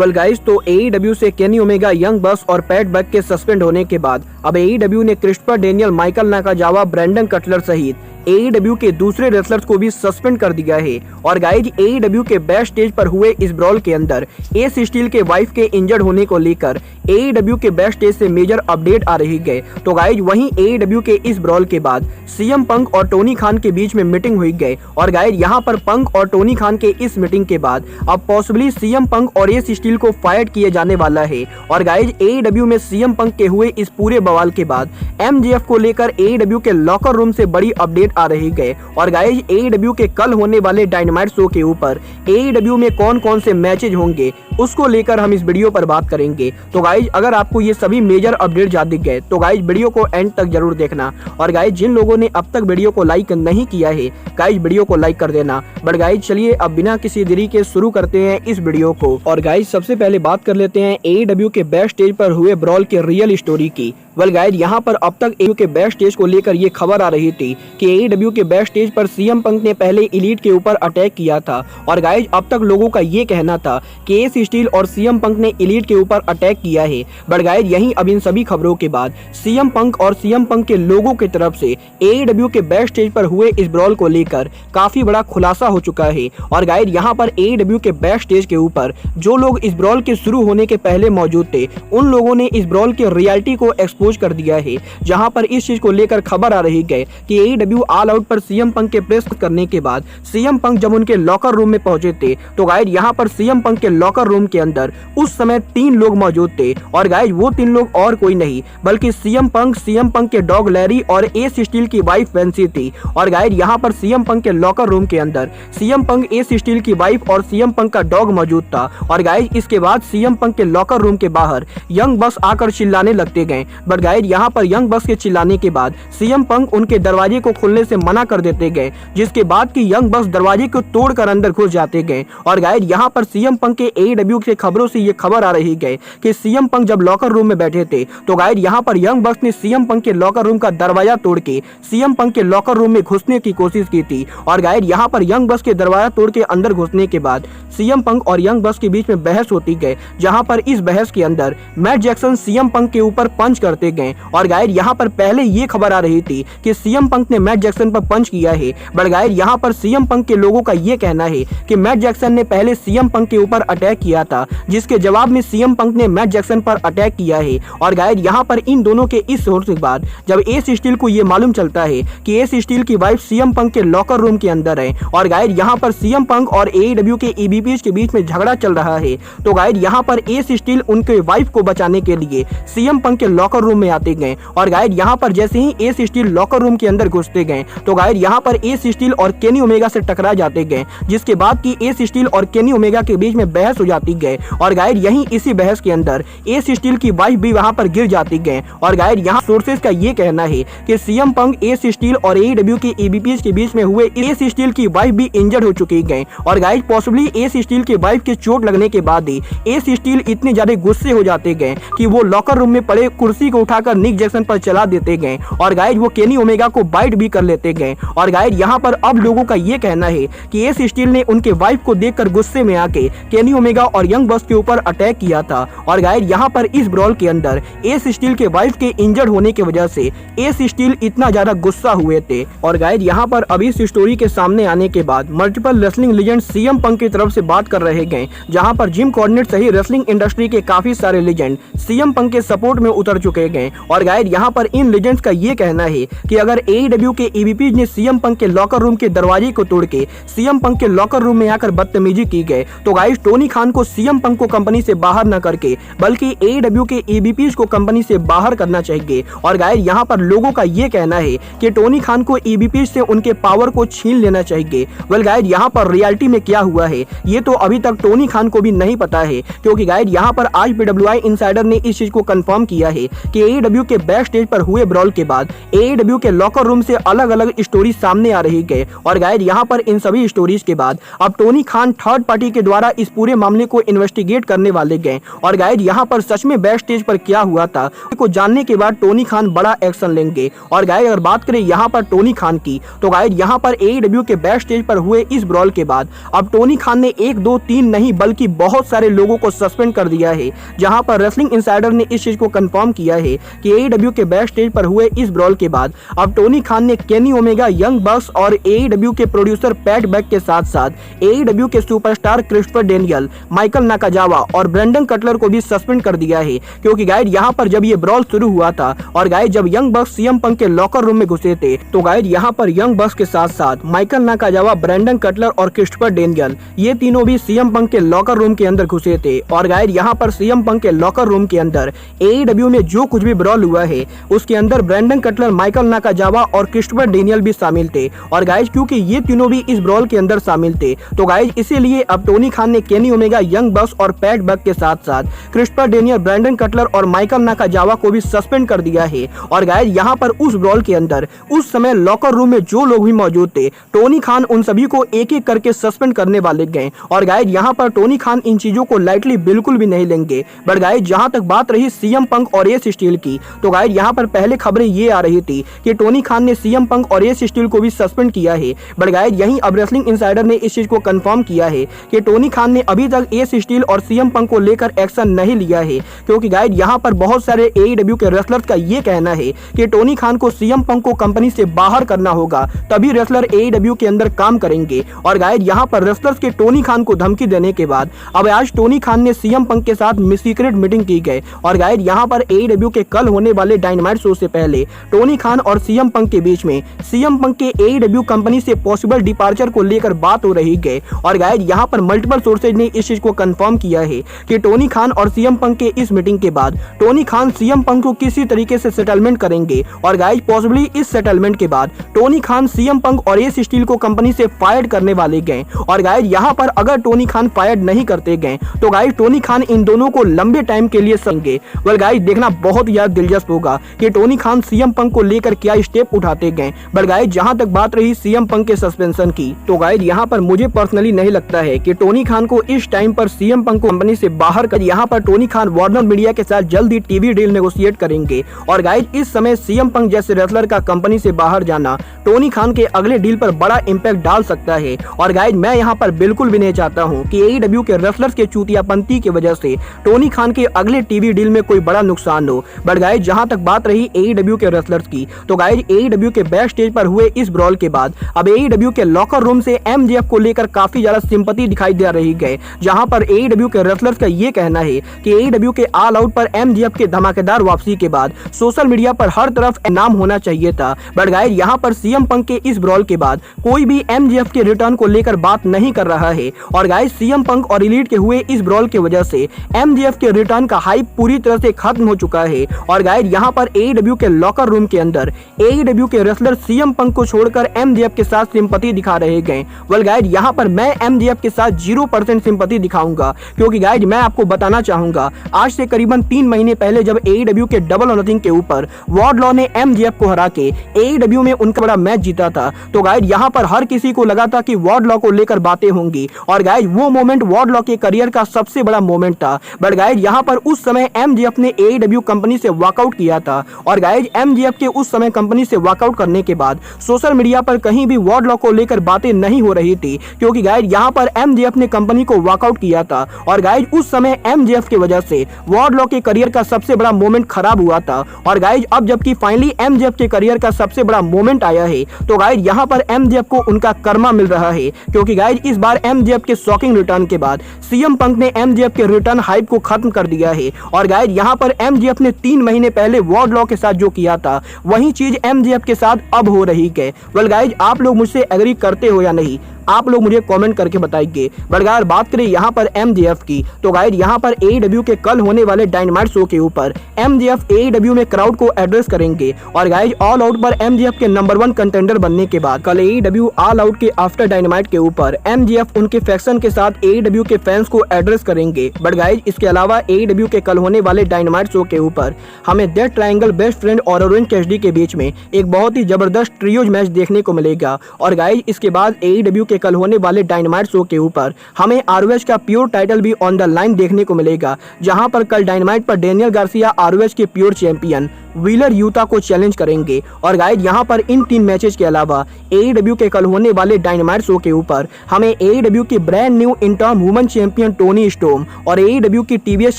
Well guys, तो AEW से Kenny Omega, young बक्स और पैट बक के सस्पेंड होने के बाद अब AEW ने Christopher Daniel, Michael Nakazawa, Brandon Cutler सहित AEW के दूसरे रेसलर्स को भी सस्पेंड कर दिया है। और गाइज, AEW के बैक स्टेज पर हुए इस ब्रॉल के अंदर एस स्टील के वाइफ के इंजर्ड होने को लेकर AEW के बैक स्टेज से मेजर अपडेट आ रही है। तो गाइज, वहीं AEW के इस ब्रॉल के बाद CM पंक और टोनी खान के बीच में मीटिंग हुई गई। और गाइज, यहाँ पर पंक और टोनी खान के इस मीटिंग के बाद अब पॉसिबली CM पंक और एस स्टील को फायर किए जाने वाला है। और गाइज, AEW में CM पंक के हुए इस पूरे बवाल के बाद MJF को लेकर AEW के लॉकर रूम से बड़ी अपडेट आ रही है। और गाइज, AEW के कल होने वाले डायनामाइट शो के ऊपर AEW में कौन कौन से मैचेज होंगे उसको लेकर हम इस वीडियो पर बात करेंगे। तो गाइज, अगर आपको ये सभी मेजर अपडेट जान दिख गए तो गाइज वीडियो को एंड तक जरूर देखना। और गाइज, जिन लोगों ने अब तक वीडियो को लाइक नहीं किया है गाइज, वीडियो को लाइक कर देना। बट गाइज, चलिए अब बिना किसी देरी के शुरू करते हैं इस वीडियो को। और गाइज, सबसे पहले बात कर लेते हैं AEW के बैक स्टेज पर हुए ब्रॉल के रियल स्टोरी की। वेल गाइज, यहाँ पर अब तक AEW के बैक स्टेज को लेकर ये खबर आ रही थी कि AEW के बैक स्टेज पर CM पंक ने पहले एलीट के ऊपर अटैक किया था। और गाइज, अब तक लोगों का ये कहना था कि एस स्टील और CM पंक ने एलीट के ऊपर अटैक किया है। बट गाइज, यहीं अब इन सभी खबरों के बाद CM पंक और CM पंक के लोगों की तरफ से AEW के बैक स्टेज पर हुए इस ब्रॉल को लेकर काफी बड़ा खुलासा हो चुका है। और गाइज, यहाँ पर AEW के बैक स्टेज के ऊपर जो लोग इस ब्रॉल के शुरू होने के पहले मौजूद थे उन लोगों ने इस ब्रॉल के रियलिटी को एक्सपोज कर दिया है। जहां पर इस चीज को लेकर खबर आ रही है कि AEW ऑल आउट पर CM पंक के प्रेस करने के बाद CM पंक जब उनके लॉकर रूम में पहुंचे थे तो गाइज, यहां पर CM पंक के लॉकर रूम के अंदर उस समय 3 लोग मौजूद थे। और गाइज, वो 3 लोग और कोई नहीं बल्कि CM पंक के डॉग लैरी और एस स्टील की वाइफ वेंसी थी। और गाइज, यहां पर CM पंक के लॉकर रूम के अंदर CM पंक, एस स्टील की वाइफ और CM पंक का डॉग मौजूद था। और गाइज, इसके बाद CM पंक के लॉकर रूम के बाहर यंग बक्स आकर चिल्लाने लगते गए। बट गाइज, यहाँ पर यंग बक्स के चिल्लाने के बाद CM पंक उनके दरवाजे को खोलने से मना कर देते गए, जिसके बाद कि यंग बक्स दरवाजे को तोड़कर अंदर घुस जाते गए। और गाइज, यहाँ पर CM पंक के AEW के खबरों से ये खबर आ रही है कि CM पंक जब लॉकर रूम में बैठे थे तो गाइज, यहाँ पर यंग बक्स ने CM पंक के लॉकर रूम का दरवाजा तोड़ के CM पंक के लॉकर रूम में घुसने की कोशिश की थी। और गाइज, यहाँ पर यंग बक्स के दरवाजा तोड़ के अंदर घुसने के बाद CM पंक और यंग बक्स के बीच में बहस होती गई, जहाँ पर इस बहस के अंदर मैट जैक्सन CM पंक के ऊपर पंच करते गए। और गाइज, यहाँ पर पहले ये खबर आ रही थी कि CM पंक ने मैट जैक्सन पर पंच किया है। बट गाइज, यहाँ पर CM पंक के लोगों का ये कहना है कि मैट जैक्सन ने पहले CM पंक के ऊपर अटैक किया था, जिसके जवाब में CM पंक ने मैट जैक्सन पर अटैक किया है। और गाइज, यहाँ पर इन दोनों के इस सोर्स के बाद जब एस स्टील को ये मालूम चलता है कि एस स्टील की वाइफ CM पंक के लॉकर रूम के अंदर है। और गाइज, यहाँ पर CM पंक और AEW के EVPs के बीच में झगड़ा चल रहा है। तो गाइज, यहाँ पर एस स्टील उनके वाइफ को बचाने के लिए CM पंक के लॉकर रूम में आते गए। और गाइज, यहाँ पर जैसे ही एस स्टील लॉकर रूम के अंदर घुसते गए तो गाइज, यहाँ पर एस स्टील और केनी ओमेगा से टकरा जाते गए, जिसके बाद कि एस स्टील और केनी ओमेगा के बीच में बहस हो जाती गई। और गाइज, यहीं इसी बहस के अंदर एस स्टील की वाइफ भी वहां पर गिर जाती गई। और गाइज, यहाँ सोर्सेज का ये कहना है कि CM पंक, एस स्टील और AEW के EVPs के बीच में हुए एस स्टील की वाइफ भी इंजर्ड हो चुकी गई। और गाइज, पॉसिबली एस स्टील की वाइफ के चोट लगने के बाद ही एस स्टील इतने ज्यादा गुस्से हो जाते गए कि वो लॉकर रूम में पड़े कुर्सी को उठाकर निक जैक्सन पर चला देते गए। और गाइज, वो केनी ओमेगा को बाइट भी कर लेते गए। और गाइज, यहाँ पर अब लोगों का ये कहना है कि एस स्टील ने उनके वाइफ को देखकर गुस्से में आके केनी ओमेगा और यंग बक्स के ऊपर अटैक किया था। और गाइज, यहाँ पर इस ब्रॉल के अंदर एस स्टील के वाइफ के इंजर्ड होने की वजह से एस स्टील इतना ज्यादा गुस्सा हुए थे। और गाइज, यहाँ पर अभी इस स्टोरी के सामने आने के बाद मल्टीपल रेसलिंग लेजेंड CM पंक की तरफ से बात कर रहे गए, जहाँ पर जिम कॉर्नेट सही रेसलिंग इंडस्ट्री के काफी सारे लेजेंड CM पंक के सपोर्ट में उतर चुके गए। और गाइज, यहाँ पर इन लेजेंड्स का ये कहना है कि अगर AEW के EVPs ने CM पंक के लॉकर रूम के दरवाजे को तोड़ के CM पंक के लॉकर रूम में आकर बदतमीजी की गई तो गाइस, टोनी खान को CM पंक को कंपनी से बाहर न करके बल्कि AEW के EVPs को कंपनी से बाहर करना चाहिए। और गाइस, यहाँ पर लोगों का ये कहना है कि टोनी खान को EVPs से उनके पावर को छीन लेना चाहिए। वेल गाइस, यहाँ पर रियलिटी में क्या हुआ है ये तो अभी तक टोनी खान को भी नहीं पता है, क्योंकि गाइस, यहाँ पर आज PWI इनसाइडर ने इस चीज को कंफर्म किया है कि कि AEW के बैक स्टेज पर हुए ब्रॉल के बाद AEW के लॉकर रूम से अलग अलग स्टोरी सामने आ रही है। और गाइस यहाँ पर इन सभी स्टोरीज के बाद अब टोनी खान थर्ड पार्टी के द्वारा इस पूरे मामले को इन्वेस्टिगेट करने वाले गए। और गाइस यहाँ पर सच में बैक स्टेज पर क्या हुआ था को जानने के बाद टोनी खान बड़ा एक्शन लेंगे। और गाइस अगर बात करें यहाँ पर टोनी खान की, तो गाइस यहाँ पर AEW के बैक स्टेज पर हुए इस ब्रॉल के बाद अब टोनी खान ने 1 2 3 नहीं बल्कि बहुत सारे लोगों को सस्पेंड कर दिया है। जहां पर रेसलिंग इनसाइडर ने इस चीज को कंफर्म किया है कि AEW के बैक स्टेज पर हुए इस ब्रॉल के बाद अब टोनी खान ने केनी ओमेगा, यंग बक्स और AEW के प्रोड्यूसर पैट बैक के साथ साथ AEW के सुपरस्टार क्रिस्टोफर डेनियल, माइकल नाकाजावा और ब्रेंडन कटलर को भी सस्पेंड कर दिया है। क्योंकि गाइस यहाँ पर जब ये ब्रॉल शुरू हुआ था और गाइस जब यंग बक्स CM पंक के लॉकर रूम में घुसे थे, तो गाइस यहाँ पर यंग बक्स के साथ साथ माइकल नाकाजावा, ब्रेंडन कटलर और क्रिस्टोफर डेनियल ये तीनों भी CM पंक के लॉकर रूम के अंदर घुसे थे। और गाइस यहाँ पर CM पंक के लॉकर रूम के अंदर AEW में जो कुछ भी ब्रॉल हुआ है उसके अंदर ब्रेंडन कटलर, माइकल नाकाजावा और क्रिस्टोफर डेनियल भी शामिल थे। और गाइस क्योंकि ये तीनों भी इस ब्रॉल के अंदर शामिल थे, तो गाइस इसीलिए अब टोनी खान ने केनी ओमेगा, यंग बक्स और पैट बैक के साथ साथ क्रिस्टोफर डेनियल, ब्रेंडन कटलर और माइकल नाकाजावा को भी सस्पेंड कर दिया है। और गाइस यहाँ पर उस ब्रॉल के अंदर उस समय लॉकर रूम में जो लोग भी मौजूद थे, टोनी खान उन सभी को एक एक करके सस्पेंड करने वाले गए। और गाइस यहाँ पर टोनी खान इन चीजों को लाइटली बिल्कुल भी नहीं लेंगे। बट गाइस जहां तक बात रही CM पंक और एस स्टील की, तो गाइस यहाँ पर पहले खबरें ये आ रही थी कि टोनी खान ने CM पंक और एस स्टील को भी सस्पेंड किया है। बट गाइस यहीं अब रेसलिंग इनसाइडर ने इस चीज को कंफर्म किया है कि टोनी खान ने अभी तक एस स्टील और CM पंक को लेकर एक्शन नहीं लिया है। क्योंकि गाइस यहाँ पर बहुत सारे AEW के रेसलर्स का ये कहना है कि टोनी खान को CM पंक को कंपनी से बाहर करना होगा, तभी रेसलर AEW के अंदर काम करेंगे। और गाइस यहाँ पर रेसलर्स के टोनी खान को धमकी देने के बाद अब आज टोनी खान ने CM पंक के साथ सीक्रेट मीटिंग की गई। और गाइस यहाँ पर AEW के कल होने वाले डायनामाइट शो से पहले टोनी खान और CM पंक के बीच में CM पंक के AEW कंपनी से पॉसिबल डिपार्चर को लेकर बात हो रही है। और गाइस यहाँ पर मल्टीपल सोर्सेज ने इस चीज को कंफर्म किया है कि टोनी खान और CM पंक के इस मीटिंग के बाद टोनी खान CM पंक को किसी तरीके से सेटलमेंट करेंगे। और गाइस पॉसिबली इस सेटलमेंट के बाद टोनी खान CM पंक और एस स्टील को कंपनी से फायर करने वाले गए। और गाइस यहाँ पर अगर टोनी खान फायर नहीं करते गए तो गाइस टोनी खान इन दोनों को लंबे टाइम के लिए संगे। वेल गाइस देखना बहुत यार दिलचस्प होगा कि टोनी खान CM पंक को लेकर क्या स्टेप उठाते गए। बट गाइस जहां तक बात रही CM पंक के सस्पेंशन की, तो गाइस यहाँ पर मुझे पर्सनली नहीं लगता है कि टोनी खान को इस टाइम पर CM पंक को कंपनी से बाहर कर यहाँ पर टोनी खान वार्नर मीडिया के साथ जल्दी टीवी डील नेगोशिएट करेंगे। और गाइस इस समय CM पंक जैसे रेसलर का कंपनी से बाहर जाना टोनी खान के अगले डील पर बड़ा इंपैक्ट डाल सकता है। और गाइस मैं यहाँ पर बिल्कुल भी नहीं चाहता हूँ कि AEW के रेसलर्स के चूतियापंती की वजह से टोनी खान के अगले टीवी डील में कोई बड़ा नुकसान हो। बट गाइस जहां तक बात रही AEW के रेसलर्स की, तो गाइस AEW के बैक स्टेज पर हुए इस ब्रॉल के बाद अब AEW के लॉकर रूम से MJF को लेकर काफी ज्यादा सिंपैथी दिखाई दे रही है। जहां पर AEW के रेसलर्स का ये कहना है कि AEW के ऑल आउट पर MJF के धमाकेदार वापसी के बाद सोशल मीडिया पर हर तरफ नाम होना चाहिए था। बट गाइस यहाँ पर CM पंक के इस ब्रॉल के बाद कोई भी MJF के रिटर्न को लेकर बात नहीं कर रहा है। और गाइस CM पंक और एलीट के हुए इस ब्रॉल की वजह से MJF के रिटर्न का हाइप पूरी तरह से खत्म हो चुका है। और गाइस यहाँ पर AEW के लॉकर रूम के अंदर AEW के रेसलर CM पंक को छोड़कर MJF के साथ सिंपैथी दिखा रहे गए। वेल गाइस यहाँ पर मैं MJF के साथ 0% सिंपैथी दिखाऊंगा। क्योंकि गाइस मैं आपको बताना चाहूंगा, आज से करीबन 3 महीने पहले जब AEW के डबल और नथिंग के ऊपर वार्डलॉ ने MJF को हरा के AEW में उनका बड़ा मैच जीता था, तो गाइस यहाँ पर हर किसी को लगा था कि वार्डलॉ को लेकर बातें होंगी। और गाइस वो मोमेंट वार्डलॉ के करियर का सबसे बड़ा मोमेंट था। बट गाइस यहाँ पर उस समय MJF ने AEW कंपनी से वॉकआउट किया था। और गाइस MJF के उस समय कंपनी से वॉकआउट करने के बाद सोशल मीडिया पर कहीं भी वार्डलॉ को लेकर बातें नहीं हो रही थी। क्योंकि गाइस यहाँ पर MJF ने कंपनी को वॉकआउट किया था। और गाइस उस समय MJF की वजह से वार्डलॉ के करियर का सबसे बड़ा मोमेंट खराब हुआ था। और गाइस अब जबकि फाइनली MJF के करियर का सबसे बड़ा मोमेंट आया है, तो गाइस यहाँ पर MJF को उनका कर्मा मिल रहा है। क्योंकि गाइस इस बार MJF के शॉकिंग रिटर्न के बाद CM पंक ने MJF के रिटर्न हाइप को खत्म कर दिया है। और गाइस यहाँ पर MJF ने 3 महीने पहले वार्डलॉ के साथ जो किया था वही चीज MJF के साथ अब हो रही है। वेल गाइस आप लोग मुझसे एग्री करते हो या नहीं, आप लोग मुझे कमेंट करके बताइए। बट गाइस बात करें यहाँ पर MJF की, तो गाइस यहाँ पर AEW के कल होने वाले डायनामाइट शो के ऊपर MJF AEW में क्राउड को एड्रेस करेंगे। और गाइस ऑल आउट पर MJF के नंबर 1 कंटेंडर बनने के बाद कल AEW ऑल आउट के आफ्टर डायनामाइट के ऊपर MJF उनके फैक्शन के साथ AEW के फैंस को एड्रेस करेंगे। बट गाइस इसके अलावा AEW के कल होने वाले डायनामाइट शो के ऊपर हमें डेथ ट्रायंगल, बेस्ट फ्रेंड और ओरेंज कैसिडी के बीच में एक बहुत ही जबरदस्त ट्रियोज मैच देखने को मिलेगा। और गाइस इसके बाद AEW के कल होने वाले डायनामाइट शो के ऊपर हमें ROH का प्योर टाइटल भी ऑन द लाइन देखने को मिलेगा, जहां पर कल डायनामाइट पर डेनियल गार्सिया ROH के प्योर चैंपियन व्हीलर यूता को चैलेंज करेंगे। और गाइस यहाँ पर इन 3 मैचेस के अलावा AEW के कल होने वाले डायनामाइट शो के ऊपर हमें AEW की brand new interim women champion Tony storm और AEW की TBS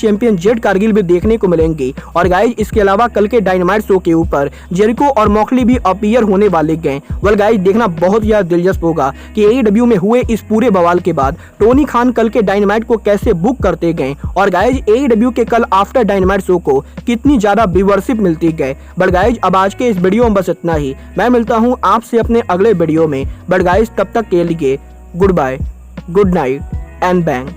चैंपियन जेड कारगिल भी देखने को मिलेंगे। और गाइस इसके अलावा कल के डायनामाइट शो के ऊपर जेरिको और मॉक्सली भी अपीयर होने वाले हैं। वेल गाइस देखना बहुत ज्यादा दिलचस्प होगा कि AEW में हुए इस पूरे बवाल के बाद टोनी खान कल के डायनामाइट को कैसे बुक करते गए और गाइस AEW के कल आफ्टर डायनामाइट शो को कितनी ज्यादा व्यूअरशिप मिलती गए। बट गाइस अब आज के इस वीडियो में बस इतना ही। मैं मिलता हूं आपसे अपने अगले वीडियो में। बट गाइस तब तक के लिए good bye, good night and bang.